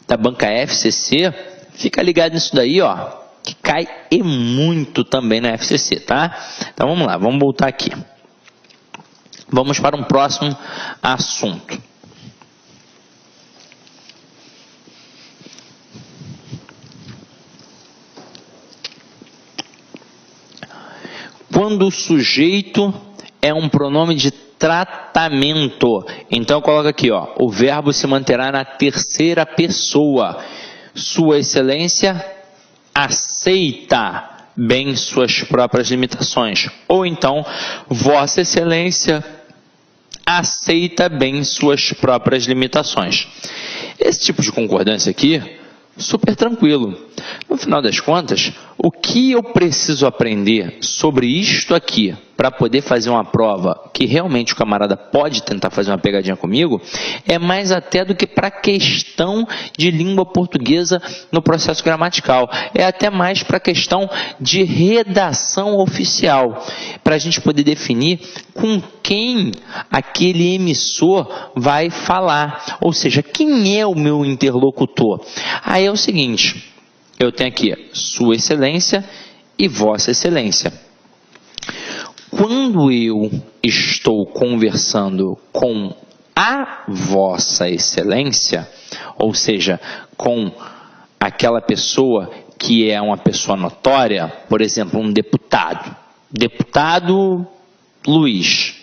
Speaker 1: da banca FCC, fica ligado nisso daí, ó, que cai e muito também na FCC, tá? Então, vamos lá, vamos voltar aqui. Vamos para um próximo assunto. Quando o sujeito é um pronome de tratamento, então coloca aqui, ó, o verbo se manterá na terceira pessoa. Sua Excelência aceita bem suas próprias limitações. Ou então, Vossa Excelência aceita bem suas próprias limitações. Esse tipo de concordância aqui, super tranquilo. No final das contas, o que eu preciso aprender sobre isto aqui para poder fazer uma prova que realmente o camarada pode tentar fazer uma pegadinha comigo, é mais até do que para a questão de língua portuguesa no processo gramatical. É até mais para a questão de redação oficial, para a gente poder definir com quem aquele emissor vai falar. Ou seja, quem é o meu interlocutor? Aí é o seguinte, eu tenho aqui Sua Excelência e Vossa Excelência. Quando eu estou conversando com a Vossa Excelência, ou seja, com aquela pessoa que é uma pessoa notória, por exemplo, um deputado Luiz.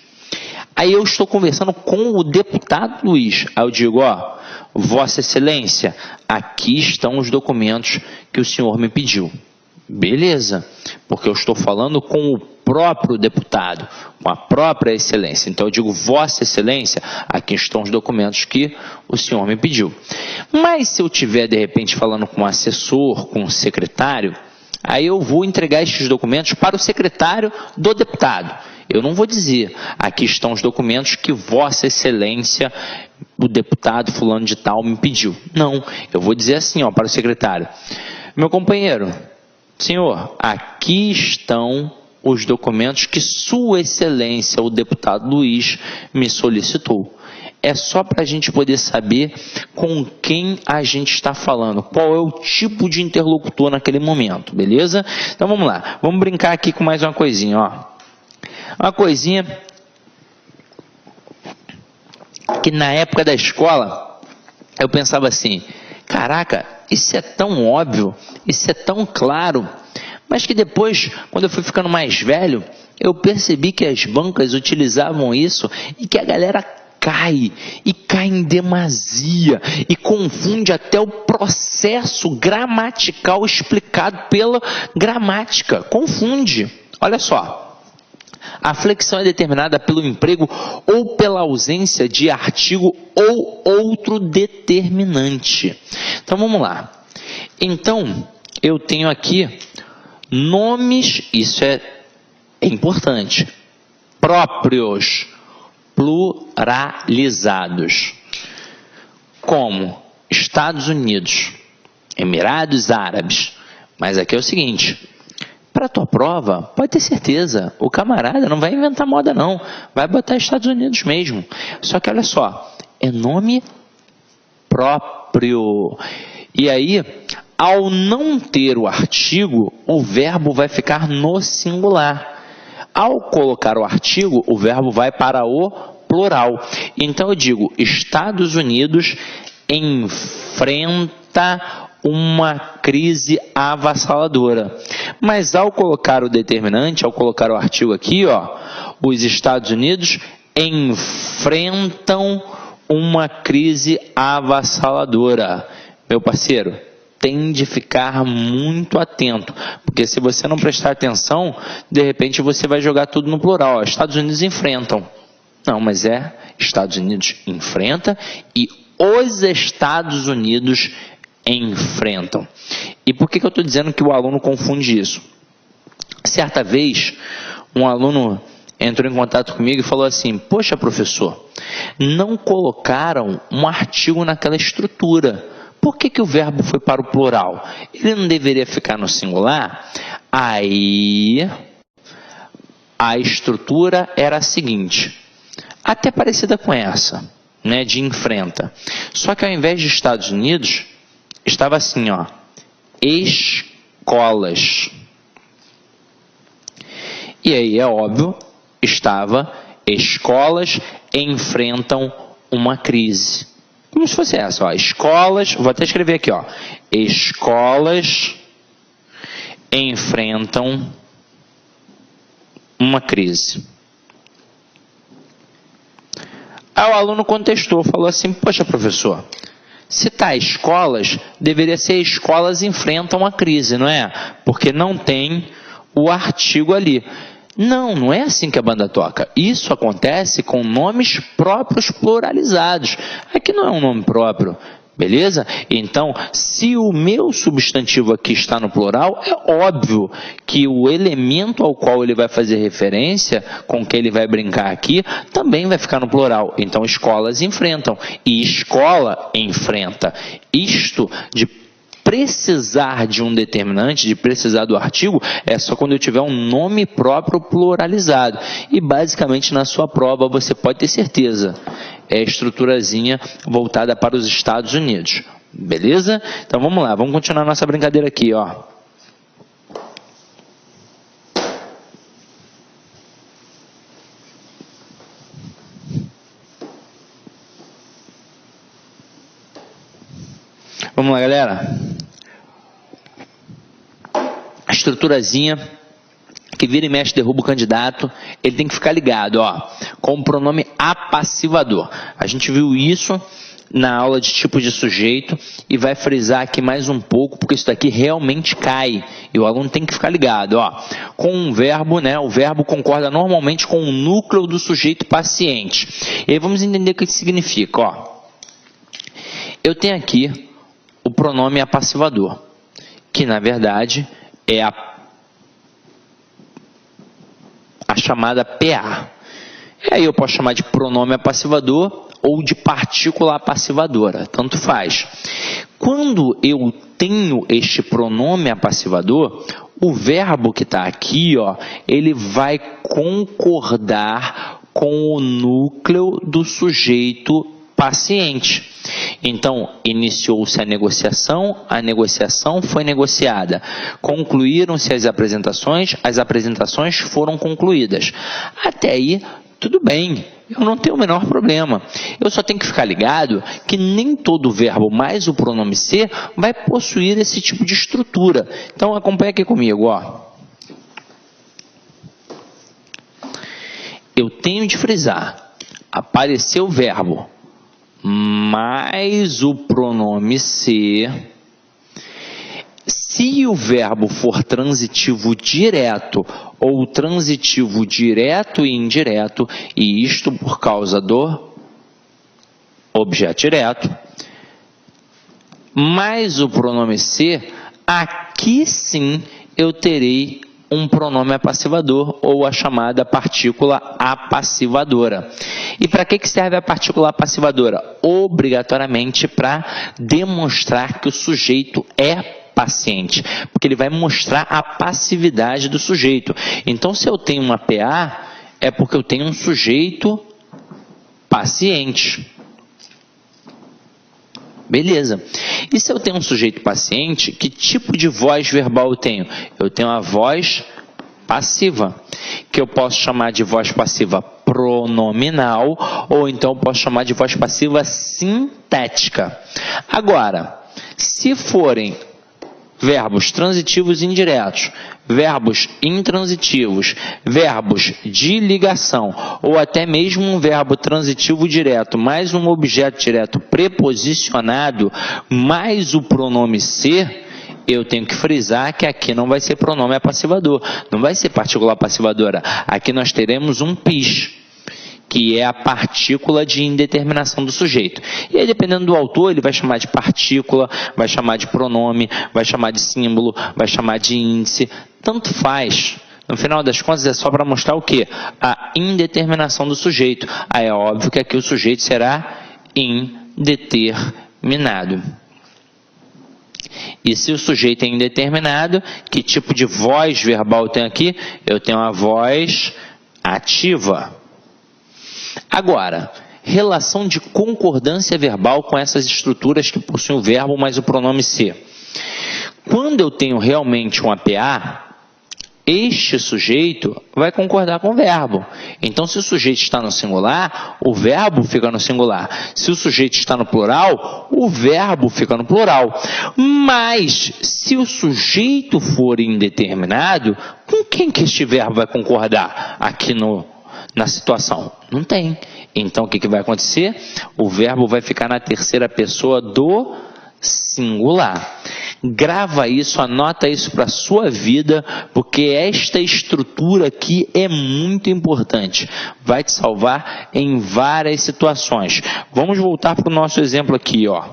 Speaker 1: Aí eu estou conversando com o deputado Luiz. Aí eu digo, ó, Vossa Excelência, aqui estão os documentos que o senhor me pediu. Beleza, porque eu estou falando com o próprio deputado, com a própria excelência. Então eu digo Vossa Excelência, aqui estão os documentos que o senhor me pediu. Mas se eu estiver de repente falando com o assessor, com o secretário, aí eu vou entregar estes documentos para o secretário do deputado. Eu não vou dizer, aqui estão os documentos que Vossa Excelência, o deputado fulano de tal me pediu. Não, eu vou dizer assim, ó, para o secretário: meu companheiro, senhor, aqui estão os documentos que Sua Excelência, o deputado Luiz, me solicitou. É só para a gente poder saber com quem a gente está falando, qual é o tipo de interlocutor naquele momento, beleza? Então vamos lá, vamos brincar aqui com mais uma coisinha, ó. Uma coisinha que na época da escola eu pensava assim: caraca, isso é tão óbvio, isso é tão claro, mas que depois, quando eu fui ficando mais velho, eu percebi que as bancas utilizavam isso e que a galera cai em demasia e confunde até o processo gramatical explicado pela gramática. Confunde. Olha só. A flexão é determinada pelo emprego ou pela ausência de artigo ou outro determinante. Então vamos lá. Então eu tenho aqui nomes, isso é importante, próprios, pluralizados, como Estados Unidos, Emirados Árabes. Mas aqui é o seguinte: para a tua prova, pode ter certeza, o camarada não vai inventar moda não, vai botar Estados Unidos mesmo. Só que olha só, é nome próprio. E aí, ao não ter o artigo, o verbo vai ficar no singular. Ao colocar o artigo, o verbo vai para o plural. Então eu digo, Estados Unidos enfrenta uma crise avassaladora. Mas ao colocar o determinante, ao colocar o artigo aqui, ó, os Estados Unidos enfrentam uma crise avassaladora. Meu parceiro, tem de ficar muito atento, porque se você não prestar atenção, de repente você vai jogar tudo no plural. Ó, Estados Unidos enfrentam. Não, mas é Estados Unidos enfrenta e os Estados Unidos enfrentam. E por que eu estou dizendo que o aluno confunde isso? Certa vez, um aluno entrou em contato comigo e falou assim: poxa, professor, não colocaram um artigo naquela estrutura. Por que o verbo foi para o plural? Ele não deveria ficar no singular? Aí, a estrutura era a seguinte, até parecida com essa, né, de enfrenta. Só que ao invés de Estados Unidos, estava assim, ó, escolas. E aí, é óbvio, estava escolas enfrentam uma crise. Como se fosse essa, ó, escolas, vou até escrever aqui, ó, escolas enfrentam uma crise. Aí o aluno contestou, falou assim: poxa, professor, se está escolas, deveria ser escolas enfrentam a crise, não é? Porque não tem o artigo ali. Não, não é assim que a banda toca. Isso acontece com nomes próprios pluralizados. Aqui não é um nome próprio, beleza? Então, se o meu substantivo aqui está no plural, é óbvio que o elemento ao qual ele vai fazer referência, com que ele vai brincar aqui, também vai ficar no plural. Então, escolas enfrentam e escola enfrenta. Isto de precisar de um determinante, de precisar do artigo, é só quando eu tiver um nome próprio pluralizado. E basicamente na sua prova você pode ter certeza, é a estruturazinha voltada para os Estados Unidos. Beleza? Então vamos lá, vamos continuar nossa brincadeira aqui, ó. Vamos lá, galera. A estruturazinha que vira e mexe derruba o candidato, ele tem que ficar ligado, ó, com o pronome apassivador. A gente viu isso na aula de tipos de sujeito e vai frisar aqui mais um pouco, porque isso daqui realmente cai e o aluno tem que ficar ligado, ó, com um verbo, né? O verbo concorda normalmente com o núcleo do sujeito paciente. E aí vamos entender o que isso significa, ó. Eu tenho aqui o pronome apassivador, que na verdade é a chamada PA. E aí eu posso chamar de pronome apassivador ou de partícula apassivadora, tanto faz. Quando eu tenho este pronome apassivador, o verbo que está aqui, ó, ele vai concordar com o núcleo do sujeito paciente. Então, iniciou-se a negociação foi negociada. Concluíram-se as apresentações foram concluídas. Até aí, tudo bem, eu não tenho o menor problema. Eu só tenho que ficar ligado que nem todo verbo mais o pronome ser vai possuir esse tipo de estrutura. Então, acompanha aqui comigo, ó. Eu tenho de frisar, apareceu o verbo mais o pronome ser. Se o verbo for transitivo direto ou transitivo direto e indireto, e isto por causa do objeto direto, mais o pronome ser, aqui sim eu terei um pronome apassivador ou a chamada partícula apassivadora. E para que serve a partícula apassivadora? Obrigatoriamente para demonstrar que o sujeito é paciente, porque ele vai mostrar a passividade do sujeito. Então, se eu tenho uma PA, é porque eu tenho um sujeito paciente. Beleza. E se eu tenho um sujeito paciente, que tipo de voz verbal eu tenho? Eu tenho a voz passiva, que eu posso chamar de voz passiva pronominal, ou então eu posso chamar de voz passiva sintética. Agora, se forem verbos transitivos e indiretos, verbos intransitivos, verbos de ligação, ou até mesmo um verbo transitivo direto, mais um objeto direto preposicionado, mais o pronome ser, eu tenho que frisar que aqui não vai ser pronome apassivador, não vai ser partícula apassivadora. Aqui nós teremos um PIS, que é a partícula de indeterminação do sujeito. E aí, dependendo do autor, ele vai chamar de partícula, vai chamar de pronome, vai chamar de símbolo, vai chamar de índice, tanto faz. No final das contas, é só para mostrar o quê? A indeterminação do sujeito. Aí é óbvio que aqui o sujeito será indeterminado. E se o sujeito é indeterminado, que tipo de voz verbal eu tenho aqui? Eu tenho a voz ativa. Agora, relação de concordância verbal com essas estruturas que possuem o verbo mais o pronome ser. Quando eu tenho realmente um APA, este sujeito vai concordar com o verbo. Então, se o sujeito está no singular, o verbo fica no singular. Se o sujeito está no plural, o verbo fica no plural. Mas, se o sujeito for indeterminado, com quem que este verbo vai concordar aqui na situação? Não tem. Então, o que vai acontecer? O verbo vai ficar na terceira pessoa do singular. Grava isso, anota isso para a sua vida, porque esta estrutura aqui é muito importante. Vai te salvar em várias situações. Vamos voltar para o nosso exemplo aqui, ó.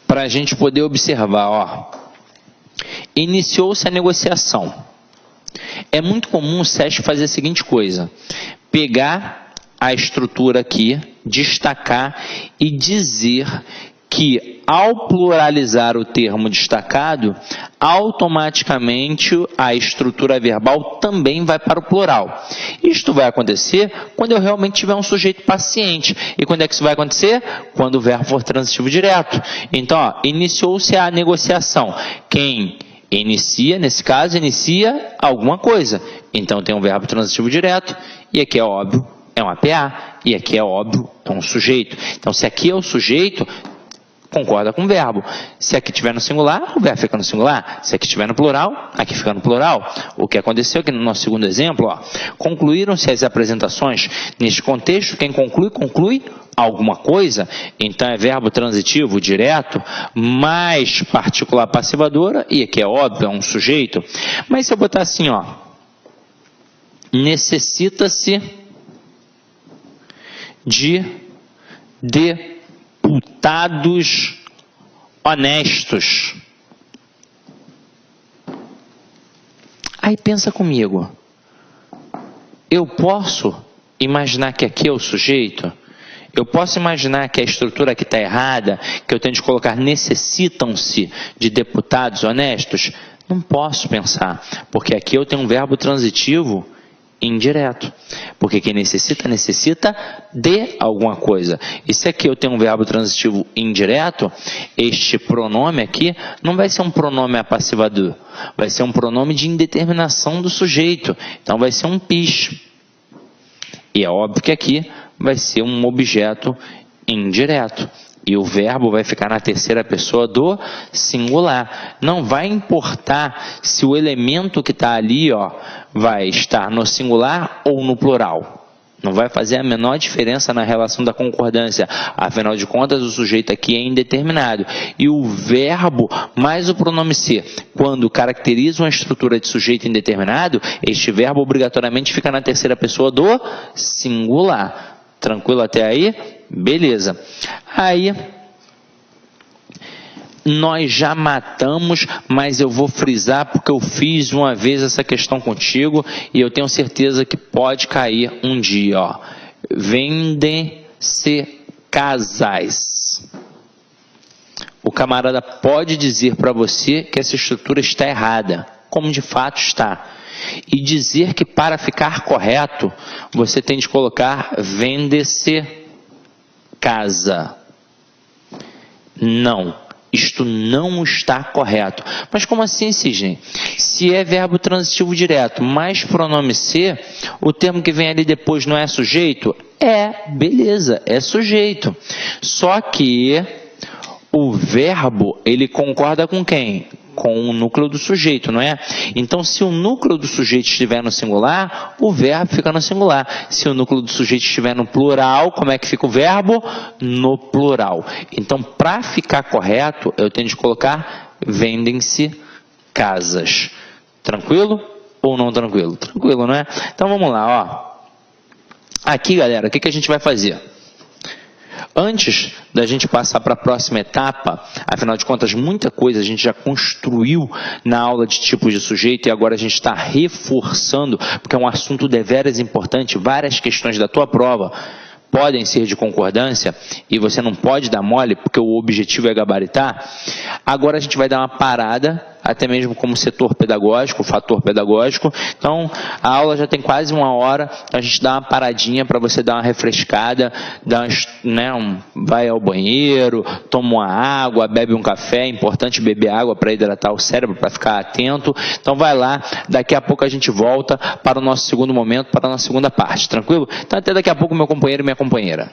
Speaker 1: Para a gente poder observar, ó. Iniciou-se a negociação. É muito comum o SESC fazer a seguinte coisa: pegar a estrutura aqui, destacar e dizer que ao pluralizar o termo destacado, automaticamente a estrutura verbal também vai para o plural. Isto vai acontecer quando eu realmente tiver um sujeito paciente. E quando é que isso vai acontecer? Quando o verbo for transitivo direto. Então, ó, iniciou-se a negociação. Quem inicia, nesse caso, inicia alguma coisa. Então, tem um verbo transitivo direto, e aqui é óbvio, é um APA, e aqui é óbvio, é um sujeito. Então, se aqui é o sujeito, concorda com o verbo. Se aqui estiver no singular, o verbo fica no singular. Se aqui estiver no plural, aqui fica no plural. O que aconteceu aqui no nosso segundo exemplo, ó, concluíram-se as apresentações. Neste contexto, quem conclui, conclui alguma coisa. Então é verbo transitivo direto, mais particular passivadora, e aqui é óbvio, é um sujeito. Mas se eu botar assim, ó, necessita-se de deputados honestos. Aí pensa comigo. Eu posso imaginar que aqui é o sujeito? Eu posso imaginar que a estrutura aqui está errada, que eu tenho de colocar necessitam-se de deputados honestos? Não posso pensar, porque aqui eu tenho um verbo transitivo indireto. Porque quem necessita, necessita de alguma coisa. E se aqui eu tenho um verbo transitivo indireto, este pronome aqui não vai ser um pronome apassivador, vai ser um pronome de indeterminação do sujeito. Então vai ser um PIS. E é óbvio que aqui vai ser um objeto indireto. E o verbo vai ficar na terceira pessoa do singular. Não vai importar se o elemento que está ali, ó, vai estar no singular ou no plural. Não vai fazer a menor diferença na relação da concordância. Afinal de contas, o sujeito aqui é indeterminado. E o verbo mais o pronome ser, quando caracteriza uma estrutura de sujeito indeterminado, este verbo obrigatoriamente fica na terceira pessoa do singular. Tranquilo até aí? Beleza. Aí, nós já matamos, mas eu vou frisar porque eu fiz uma vez essa questão contigo e eu tenho certeza que pode cair um dia. Ó. Vendem-se casais. O camarada pode dizer para você que essa estrutura está errada, como de fato está. E dizer que para ficar correto, você tem de colocar vende-se casa. Não, isto não está correto. Mas como assim, Sidney? Se é verbo transitivo direto, mais pronome ser, o termo que vem ali depois não é sujeito? É, beleza, é sujeito. Só que o verbo, ele concorda com quem? Com o núcleo do sujeito, não é? Então, se o núcleo do sujeito estiver no singular, o verbo fica no singular. Se o núcleo do sujeito estiver no plural, como é que fica o verbo? No plural. Então, para ficar correto, eu tenho de colocar vendem-se casas. Tranquilo ou não tranquilo? Tranquilo, não é? Então, vamos lá, ó. Aqui, galera, o que a gente vai fazer? Antes da gente passar para a próxima etapa, afinal de contas, muita coisa a gente já construiu na aula de tipos de sujeito e agora a gente está reforçando, porque é um assunto deveras importante, várias questões da tua prova podem ser de concordância e você não pode dar mole porque o objetivo é gabaritar. Agora a gente vai dar uma parada, até mesmo como setor pedagógico, fator pedagógico. Então, a aula já tem quase 1 hora, a gente dá uma paradinha para você dar uma refrescada, vai ao banheiro, toma uma água, bebe um café, é importante beber água para hidratar o cérebro, para ficar atento. Então vai lá, daqui a pouco a gente volta para o nosso segundo momento, para a nossa segunda parte, tranquilo? Então até daqui a pouco, meu companheiro e minha companheira.